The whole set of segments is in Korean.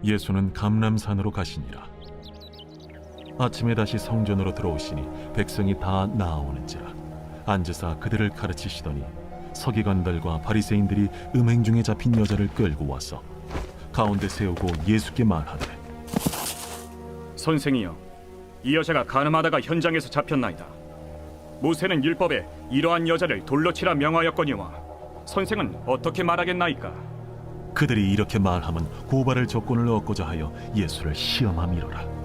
예수는 감람산으로 가시니라. 아침에 다시 성전으로 들어오시니 백성이 다 나아오는지라 앉으사 그들을 가르치시더니 서기관들과 바리새인들이 음행 중에 잡힌 여자를 끌고 와서 가운데 세우고 예수께 말하되, 선생이여, 이 여자가 간음하다가 현장에서 잡혔나이다. 모세는 율법에 이러한 여자를 돌로 치라 명하였거니와 선생은 어떻게 말하겠나이까? 그들이 이렇게 말하면 고발할 조건을 얻고자 하여 예수를 시험함이로라.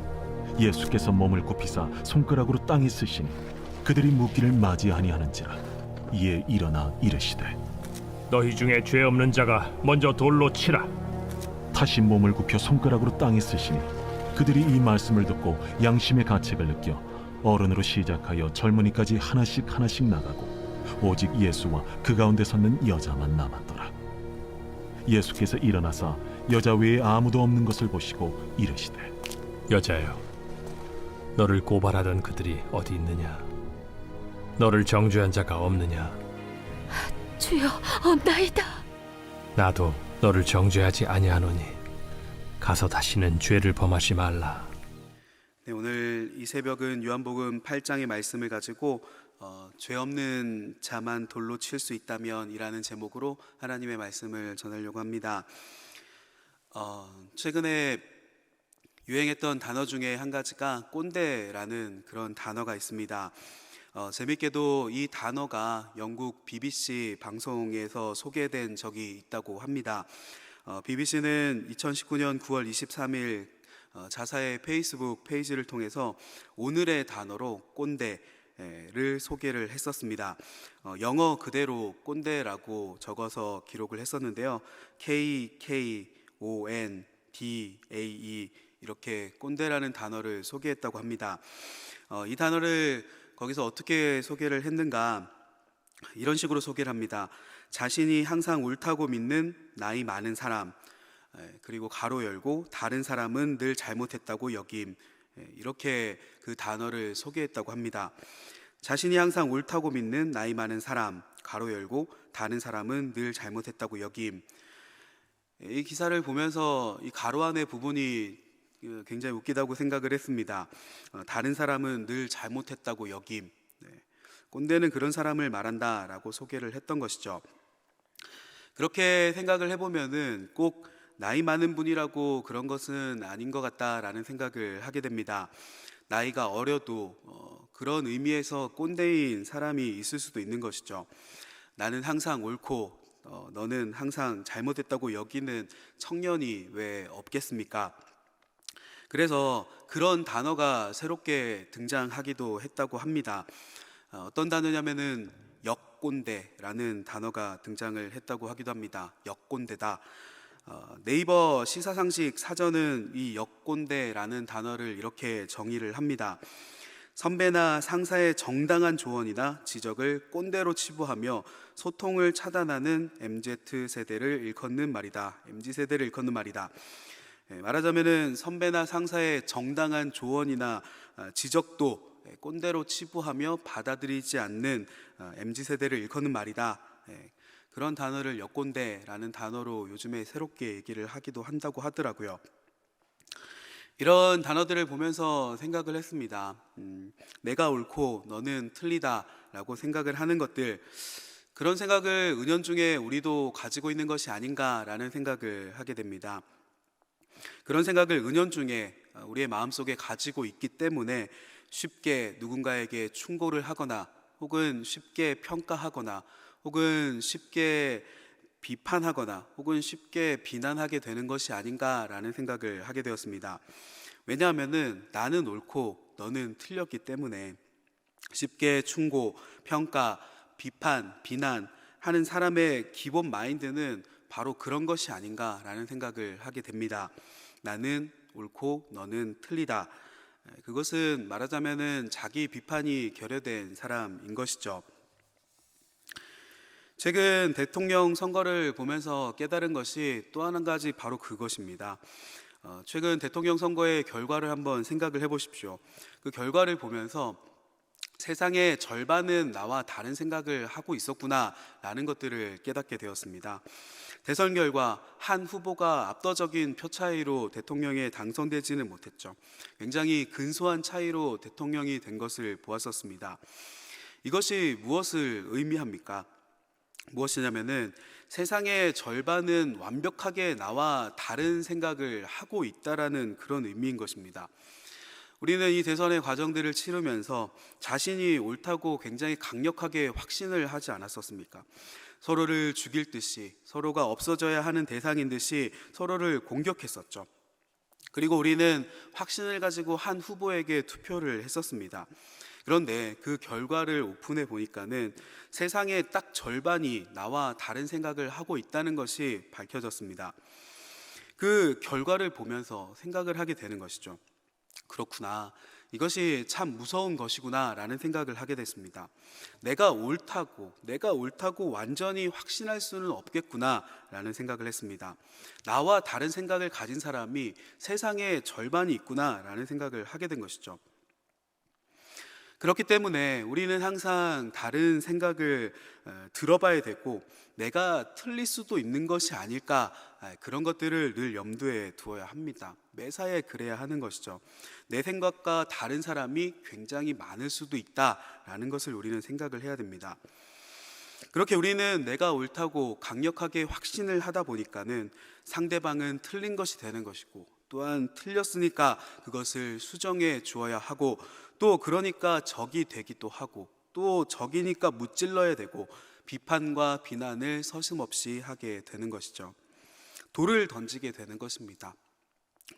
예수께서 몸을 굽히사 손가락으로 땅에 쓰시니 그들이 묻기를 맞이 아니하는지라. 이에 일어나 이르시되, 너희 중에 죄 없는 자가 먼저 돌로 치라. 다시 몸을 굽혀 손가락으로 땅에 쓰시니 그들이 이 말씀을 듣고 양심의 가책을 느껴 어른으로 시작하여 젊은이까지 하나씩 나가고 오직 예수와 그 가운데 섰는 여자만 남았더라. 예수께서 일어나사 여자 외에 아무도 없는 것을 보시고 이르시되, 여자여, 너를 고발하던 그들이 어디 있느냐? 너를 정죄한 자가 없느냐? 주여, 없나이다. 나도 너를 정죄하지 아니하노니 가서 다시는 죄를 범하지 말라. 네, 오늘 이 새벽은 요한복음 8장의 말씀을 가지고 죄 없는 자만 돌로 칠 수 있다면 이라는 제목으로 하나님의 말씀을 전하려고 합니다. 최근에 유행했던 단어 중에 한 가지가 꼰대라는 그런 단어가 있습니다. 재밌게도 이 단어가 영국 BBC 방송에서 소개된 적이 있다고 합니다. BBC는 2019년 9월 23일 자사의 페이스북 페이지를 통해서 오늘의 단어로 꼰대를 소개를 했었습니다. 영어 그대로 꼰대라고 적어서 기록을 했었는데요. KKONDAE 이렇게 꼰대라는 단어를 소개했다고 합니다. 이 단어를 거기서 어떻게 소개를 했는가, 이런 식으로 소개를 합니다. 자신이 항상 옳다고 믿는 나이 많은 사람, 그리고 가로 열고 다른 사람은 늘 잘못했다고 여김, 이렇게 그 단어를 소개했다고 합니다. 자신이 항상 옳다고 믿는 나이 많은 사람, 가로 열고 다른 사람은 늘 잘못했다고 여김. 이 기사를 보면서 이 가로 안의 부분이 굉장히 웃기다고 생각을 했습니다. 다른 사람은 늘 잘못했다고 여김. 꼰대는 그런 사람을 말한다라고 소개를 했던 것이죠. 그렇게 생각을 해보면은 꼭 나이 많은 분이라고 그런 것은 아닌 것 같다라는 생각을 하게 됩니다. 나이가 어려도 그런 의미에서 꼰대인 사람이 있을 수도 있는 것이죠. 나는 항상 옳고 너는 항상 잘못했다고 여기는 청년이 왜 없겠습니까? 그래서 그런 단어가 새롭게 등장하기도 했다고 합니다. 어떤 단어냐면은 역꼰대라는 단어가 등장을 했다고 하기도 합니다. 역꼰대다. 네이버 시사상식 사전은 이 역꼰대라는 단어를 이렇게 정의를 합니다. 선배나 상사의 정당한 조언이나 지적을 꼰대로 치부하며 소통을 차단하는 MZ세대를 일컫는 말이다. MZ세대를 일컫는 말이다. 말하자면은 선배나 상사의 정당한 조언이나 지적도 꼰대로 치부하며 받아들이지 않는 MZ세대를 일컫는 말이다. 그런 단어를 역꼰대라는 단어로 요즘에 새롭게 얘기를 하기도 한다고 하더라고요. 이런 단어들을 보면서 생각을 했습니다. 내가 옳고 너는 틀리다 라고 생각을 하는 것들, 그런 생각을 은연중에 우리도 가지고 있는 것이 아닌가라는 생각을 하게 됩니다. 그런 생각을 은연중에 우리의 마음속에 가지고 있기 때문에 쉽게 누군가에게 충고를 하거나 혹은 쉽게 평가하거나 혹은 쉽게 비판하거나 혹은 쉽게 비난하게 되는 것이 아닌가라는 생각을 하게 되었습니다. 왜냐하면은 나는 옳고 너는 틀렸기 때문에 쉽게 충고, 평가, 비판, 비난하는 사람의 기본 마인드는 바로 그런 것이 아닌가라는 생각을 하게 됩니다. 나는 옳고 너는 틀리다. 그것은 말하자면은 자기 비판이 결여된 사람인 것이죠. 최근 대통령 선거를 보면서 깨달은 것이 또 한 가지 바로 그것입니다. 최근 대통령 선거의 결과를 한번 생각을 해보십시오. 그 결과를 보면서 세상의 절반은 나와 다른 생각을 하고 있었구나라는 것들을 깨닫게 되었습니다. 대선 결과 한 후보가 압도적인 표 차이로 대통령에 당선되지는 못했죠. 굉장히 근소한 차이로 대통령이 된 것을 보았었습니다. 이것이 무엇을 의미합니까? 무엇이냐면은 세상의 절반은 완벽하게 나와 다른 생각을 하고 있다라는 그런 의미인 것입니다. 우리는 이 대선의 과정들을 치르면서 자신이 옳다고 굉장히 강력하게 확신을 하지 않았었습니까? 서로를 죽일 듯이, 서로가 없어져야 하는 대상인 듯이 서로를 공격했었죠. 그리고 우리는 확신을 가지고 한 후보에게 투표를 했었습니다. 그런데 그 결과를 오픈해 보니까는 세상의 딱 절반이 나와 다른 생각을 하고 있다는 것이 밝혀졌습니다. 그 결과를 보면서 생각을 하게 되는 것이죠. 그렇구나, 이것이 참 무서운 것이구나 라는 생각을 하게 됐습니다. 내가 옳다고 완전히 확신할 수는 없겠구나 라는 생각을 했습니다. 나와 다른 생각을 가진 사람이 세상에 절반이 있구나 라는 생각을 하게 된 것이죠. 그렇기 때문에 우리는 항상 다른 생각을 들어봐야 되고, 내가 틀릴 수도 있는 것이 아닐까, 그런 것들을 늘 염두에 두어야 합니다. 매사에 그래야 하는 것이죠. 내 생각과 다른 사람이 굉장히 많을 수도 있다라는 것을 우리는 생각을 해야 됩니다. 그렇게 우리는 내가 옳다고 강력하게 확신을 하다 보니까는 상대방은 틀린 것이 되는 것이고, 또한 틀렸으니까 그것을 수정해 주어야 하고, 또 그러니까 적이 되기도 하고, 또 적이니까 무찔러야 되고, 비판과 비난을 서슴없이 하게 되는 것이죠. 돌을 던지게 되는 것입니다.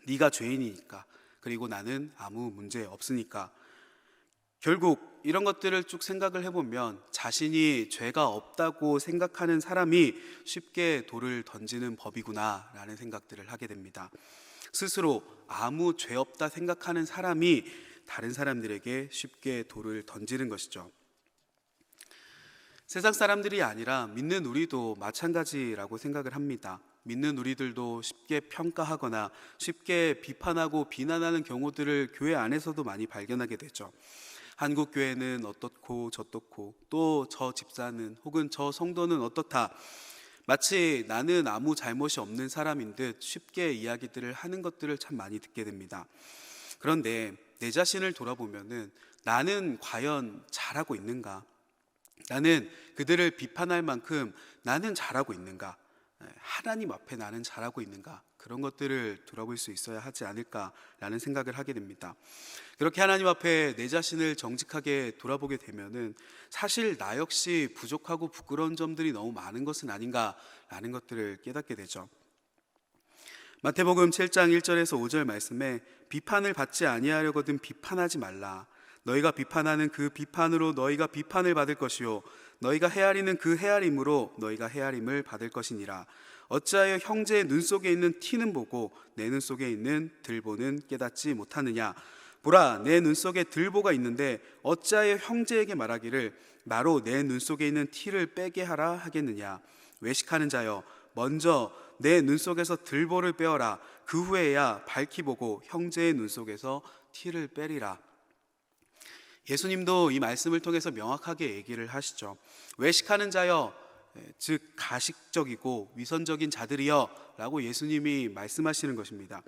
네가 죄인이니까, 그리고 나는 아무 문제 없으니까. 결국 이런 것들을 쭉 생각을 해보면 자신이 죄가 없다고 생각하는 사람이 쉽게 돌을 던지는 법이구나 라는 생각들을 하게 됩니다. 스스로 아무 죄 없다 생각하는 사람이 다른 사람들에게 쉽게 돌을 던지는 것이죠. 세상 사람들이 아니라 믿는 우리도 마찬가지라고 생각을 합니다. 믿는 우리들도 쉽게 평가하거나 쉽게 비판하고 비난하는 경우들을 교회 안에서도 많이 발견하게 되죠. 한국 교회는 어떻고 저떻고, 또 저 집사는 혹은 저 성도는 어떻다, 마치 나는 아무 잘못이 없는 사람인 듯 쉽게 이야기들을 하는 것들을 참 많이 듣게 됩니다. 그런데 내 자신을 돌아보면은 나는 과연 잘하고 있는가? 나는 그들을 비판할 만큼 나는 잘하고 있는가? 하나님 앞에 나는 잘하고 있는가? 그런 것들을 돌아볼 수 있어야 하지 않을까라는 생각을 하게 됩니다. 그렇게 하나님 앞에 내 자신을 정직하게 돌아보게 되면은 사실 나 역시 부족하고 부끄러운 점들이 너무 많은 것은 아닌가라는 것들을 깨닫게 되죠. 마태복음 7장 1절에서 5절 말씀에 비판을 받지 아니하려거든 비판하지 말라. 너희가 비판하는 그 비판으로 너희가 비판을 받을 것이요 너희가 헤아리는 그 헤아림으로 너희가 헤아림을 받을 것이니라. 어찌하여 형제의 눈 속에 있는 티는 보고 내 눈 속에 있는 들보는 깨닫지 못하느냐. 보라, 내 눈 속에 들보가 있는데 어찌하여 형제에게 말하기를 나로 내 눈 속에 있는 티를 빼게 하라 하겠느냐. 외식하는 자여, 먼저 내 눈 속에서 들보를 빼어라. 그 후에야 밝히 보고 형제의 눈 속에서 티를 빼리라. 예수님도 이 말씀을 통해서 명확하게 얘기를 하시죠. 외식하는 자여, 즉 가식적이고 위선적인 자들이여 라고 예수님이 말씀하시는 것입니다.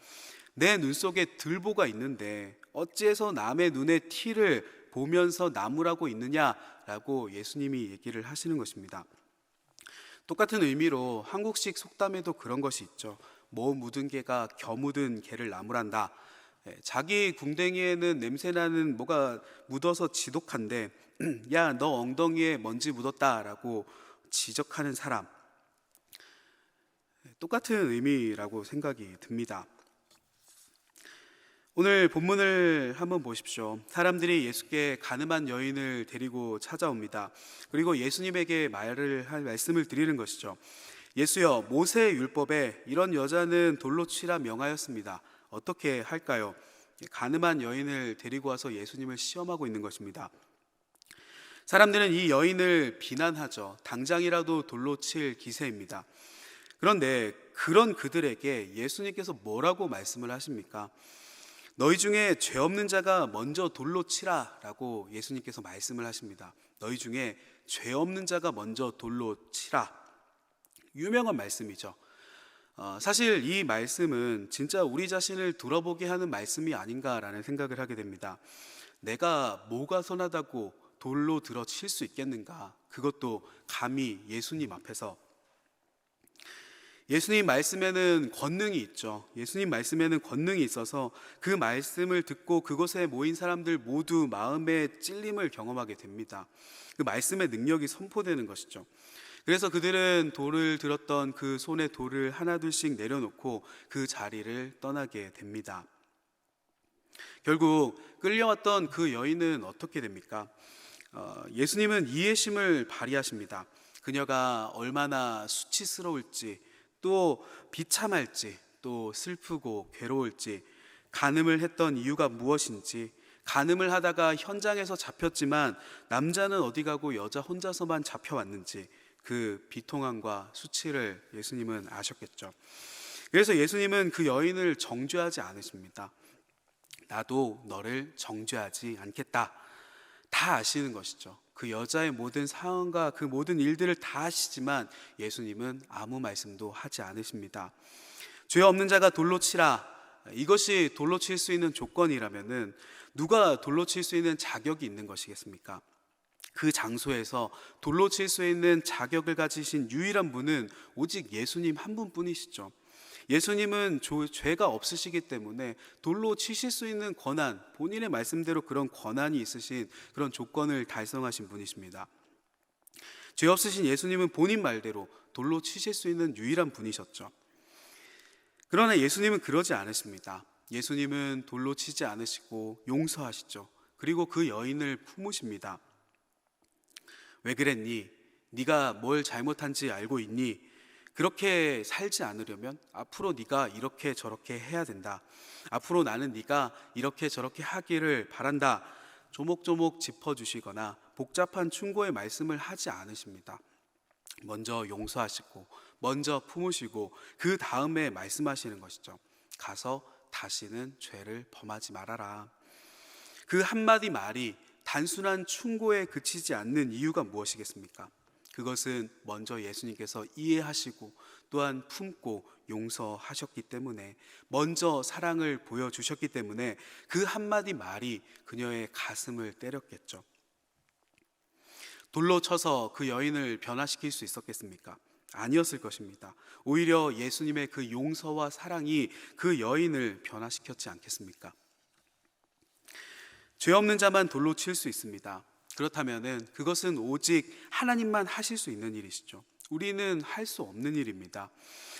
내 눈 속에 들보가 있는데 어찌해서 남의 눈에 티를 보면서 나무라고 있느냐라고 예수님이 얘기를 하시는 것입니다. 똑같은 의미로 한국식 속담에도 그런 것이 있죠. 뭐 묻은 개가 겨 묻은 개를 나무란다. 자기 궁뎅이에는 냄새나는 뭐가 묻어서 지독한데 야, 너 엉덩이에 먼지 묻었다라고 지적하는 사람, 똑같은 의미라고 생각이 듭니다. 오늘 본문을 한번 보십시오. 사람들이 예수께 가늠한 여인을 데리고 찾아옵니다. 그리고 예수님에게 말씀을 드리는 것이죠. 예수여, 모세의 율법에 이런 여자는 돌로 치라 명하였습니다. 어떻게 할까요? 가늠한 여인을 데리고 와서 예수님을 시험하고 있는 것입니다. 사람들은 이 여인을 비난하죠. 당장이라도 돌로 칠 기세입니다. 그런데 그런 그들에게 예수님께서 뭐라고 말씀을 하십니까? 너희 중에 죄 없는 자가 먼저 돌로 치라 라고 예수님께서 말씀을 하십니다. 너희 중에 죄 없는 자가 먼저 돌로 치라. 유명한 말씀이죠. 사실 이 말씀은 진짜 우리 자신을 돌아보게 하는 말씀이 아닌가라는 생각을 하게 됩니다. 내가 뭐가 선하다고 돌로 들어 칠 수 있겠는가? 그것도 감히 예수님 앞에서. 예수님 말씀에는 권능이 있죠. 예수님 말씀에는 권능이 있어서 그 말씀을 듣고 그곳에 모인 사람들 모두 마음의 찔림을 경험하게 됩니다. 그 말씀의 능력이 선포되는 것이죠. 그래서 그들은 돌을 들었던 그 손에 돌을 하나둘씩 내려놓고 그 자리를 떠나게 됩니다. 결국 끌려왔던 그 여인은 어떻게 됩니까? 예수님은 이해심을 발휘하십니다. 그녀가 얼마나 수치스러울지, 또 비참할지, 또 슬프고 괴로울지, 간음을 했던 이유가 무엇인지, 간음을 하다가 현장에서 잡혔지만 남자는 어디 가고 여자 혼자서만 잡혀왔는지, 그 비통함과 수치를 예수님은 아셨겠죠. 그래서 예수님은 그 여인을 정죄하지 않으십니다. 나도 너를 정죄하지 않겠다. 다 아시는 것이죠. 그 여자의 모든 상황과 그 모든 일들을 다 아시지만 예수님은 아무 말씀도 하지 않으십니다. 죄 없는 자가 돌로 치라. 이것이 돌로 칠 수 있는 조건이라면은 누가 돌로 칠 수 있는 자격이 있는 것이겠습니까? 그 장소에서 돌로 칠 수 있는 자격을 가지신 유일한 분은 오직 예수님 한 분뿐이시죠. 예수님은 죄가 없으시기 때문에 돌로 치실 수 있는 권한, 본인의 말씀대로 그런 권한이 있으신 그런 조건을 달성하신 분이십니다. 죄 없으신 예수님은 본인 말대로 돌로 치실 수 있는 유일한 분이셨죠. 그러나 예수님은 그러지 않으십니다. 예수님은 돌로 치지 않으시고 용서하시죠. 그리고 그 여인을 품으십니다. 왜 그랬니? 네가 뭘 잘못한지 알고 있니? 그렇게 살지 않으려면 앞으로 네가 이렇게 저렇게 해야 된다. 앞으로 나는 네가 이렇게 저렇게 하기를 바란다. 조목조목 짚어주시거나 복잡한 충고의 말씀을 하지 않으십니다. 먼저 용서하시고 먼저 품으시고 그 다음에 말씀하시는 것이죠. 가서 다시는 죄를 범하지 말아라. 그 한마디 말이 단순한 충고에 그치지 않는 이유가 무엇이겠습니까? 그것은 먼저 예수님께서 이해하시고 또한 품고 용서하셨기 때문에, 먼저 사랑을 보여주셨기 때문에 그 한마디 말이 그녀의 가슴을 때렸겠죠. 돌로 쳐서 그 여인을 변화시킬 수 있었겠습니까? 아니었을 것입니다. 오히려 예수님의 그 용서와 사랑이 그 여인을 변화시켰지 않겠습니까? 죄 없는 자만 돌로 칠 수 있습니다. 그렇다면은 그것은 오직 하나님만 하실 수 있는 일이시죠. 우리는 할 수 없는 일입니다.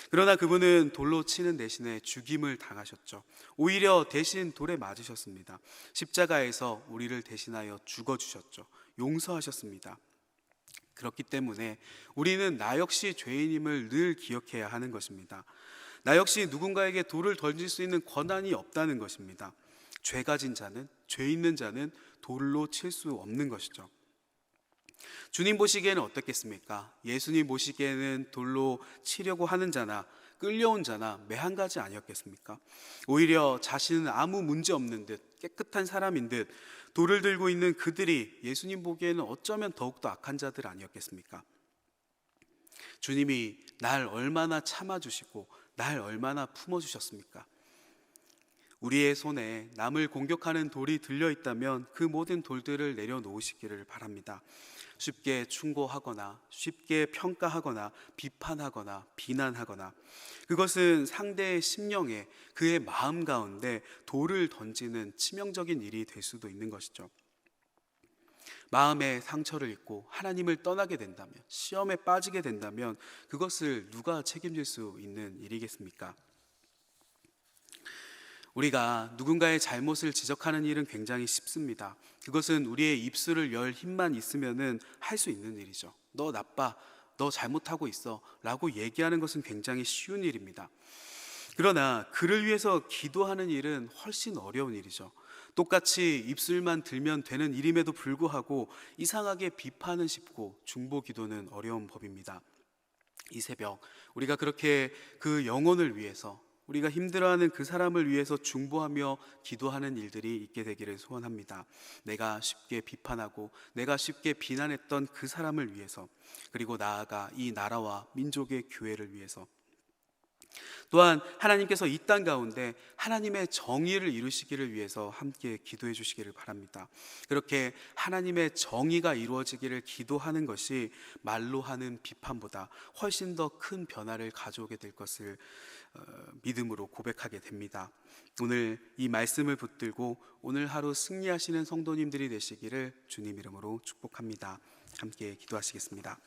그러나 그분은 돌로 치는 대신에 죽임을 당하셨죠. 오히려 대신 돌에 맞으셨습니다. 십자가에서 우리를 대신하여 죽어주셨죠. 용서하셨습니다. 그렇기 때문에 우리는 나 역시 죄인임을 늘 기억해야 하는 것입니다. 나 역시 누군가에게 돌을 던질 수 있는 권한이 없다는 것입니다. 죄 가진 자는, 죄 있는 자는 돌로 칠 수 없는 것이죠. 주님 보시기에는 어떻겠습니까? 예수님 보시기에는 돌로 치려고 하는 자나 끌려온 자나 매한 가지 아니었겠습니까? 오히려 자신은 아무 문제 없는 듯 깨끗한 사람인 듯 돌을 들고 있는 그들이 예수님 보기에는 어쩌면 더욱더 악한 자들 아니었겠습니까? 주님이 날 얼마나 참아주시고 날 얼마나 품어주셨습니까? 우리의 손에 남을 공격하는 돌이 들려있다면 그 모든 돌들을 내려놓으시기를 바랍니다. 쉽게 충고하거나 쉽게 평가하거나 비판하거나 비난하거나, 그것은 상대의 심령에, 그의 마음 가운데 돌을 던지는 치명적인 일이 될 수도 있는 것이죠. 마음에 상처를 입고 하나님을 떠나게 된다면, 시험에 빠지게 된다면 그것을 누가 책임질 수 있는 일이겠습니까? 우리가 누군가의 잘못을 지적하는 일은 굉장히 쉽습니다. 그것은 우리의 입술을 열 힘만 있으면은 할 수 있는 일이죠. 너 나빠, 너 잘못하고 있어 라고 얘기하는 것은 굉장히 쉬운 일입니다. 그러나 그를 위해서 기도하는 일은 훨씬 어려운 일이죠. 똑같이 입술만 들면 되는 일임에도 불구하고 이상하게 비판은 쉽고 중보 기도는 어려운 법입니다. 이 새벽 우리가 그렇게 그 영혼을 위해서, 우리가 힘들어하는 그 사람을 위해서 중보하며 기도하는 일들이 있게 되기를 소원합니다. 내가 쉽게 비판하고 내가 쉽게 비난했던 그 사람을 위해서, 그리고 나아가 이 나라와 민족의 교회를 위해서, 또한 하나님께서 이 땅 가운데 하나님의 정의를 이루시기를 위해서 함께 기도해 주시기를 바랍니다. 그렇게 하나님의 정의가 이루어지기를 기도하는 것이 말로 하는 비판보다 훨씬 더 큰 변화를 가져오게 될 것을 믿음으로 고백하게 됩니다. 오늘 이 말씀을 붙들고 오늘 하루 승리하시는 성도님들이 되시기를 주님 이름으로 축복합니다. 함께 기도하시겠습니다.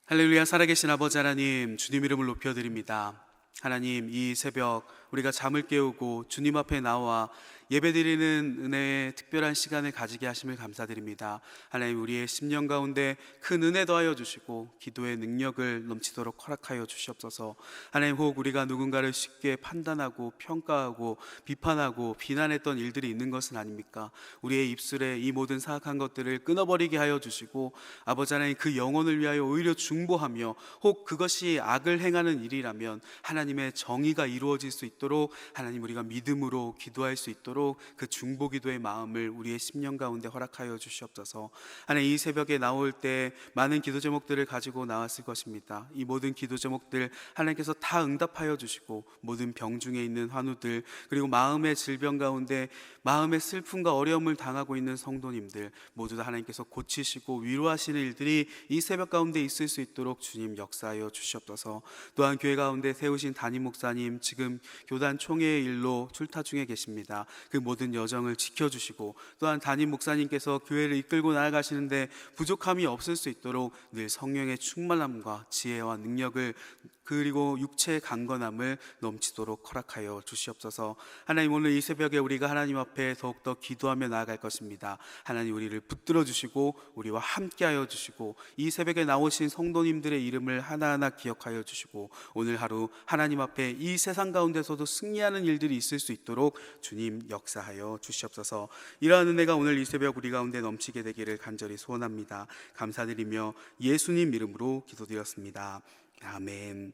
할렐루야. 살아계신 아버지 하나님, 주님 이름을 높여드립니다. 하나님, 이 새벽 우리가 잠을 깨우고 주님 앞에 나와 예배드리는 은혜의 특별한 시간을 가지게 하심을 감사드립니다. 하나님, 우리의 심령 가운데 큰 은혜 더하여 주시고 기도의 능력을 넘치도록 허락하여 주시옵소서. 하나님, 혹 우리가 누군가를 쉽게 판단하고 평가하고 비판하고 비난했던 일들이 있는 것은 아닙니까? 우리의 입술에 이 모든 사악한 것들을 끊어버리게 하여 주시고, 아버지 하나님, 그 영혼을 위하여 오히려 중보하며, 혹 그것이 악을 행하는 일이라면 하나님의 정의가 이루어질 수 있도록 하나님, 우리가 믿음으로 기도할 수 있도록 그 중보 기도의 마음을 우리의 심령 가운데 허락하여 주시옵소서. 하나님, 이 새벽에 나올 때 많은 기도 제목들을 가지고 나왔을 것입니다. 이 모든 기도 제목들 하나님께서 다 응답하여 주시고, 모든 병 중에 있는 환우들, 그리고 마음의 질병 가운데 마음의 슬픔과 어려움을 당하고 있는 성도님들 모두 다 하나님께서 고치시고 위로하시는 일들이 이 새벽 가운데 있을 수 있도록 주님 역사하여 주시옵소서. 또한 교회 가운데 세우신 담임 목사님, 지금 교단 총회의 일로 출타 중에 계십니다. 그 모든 여정을 지켜주시고, 또한 담임 목사님께서 교회를 이끌고 나아가시는데 부족함이 없을 수 있도록 늘 성령의 충만함과 지혜와 능력을, 그리고 육체의 강건함을 넘치도록 허락하여 주시옵소서. 하나님, 오늘 이 새벽에 우리가 하나님 앞에 더욱더 기도하며 나아갈 것입니다. 하나님, 우리를 붙들어 주시고 우리와 함께하여 주시고, 이 새벽에 나오신 성도님들의 이름을 하나하나 기억하여 주시고, 오늘 하루 하나님 앞에 이 세상 가운데서도 승리하는 일들이 있을 수 있도록 주님 역사하여 주시옵소서. 이러한 은혜가 오늘 이 새벽 우리 가운데 넘치게 되기를 간절히 소원합니다. 감사드리며 예수님 이름으로 기도드렸습니다. 아멘.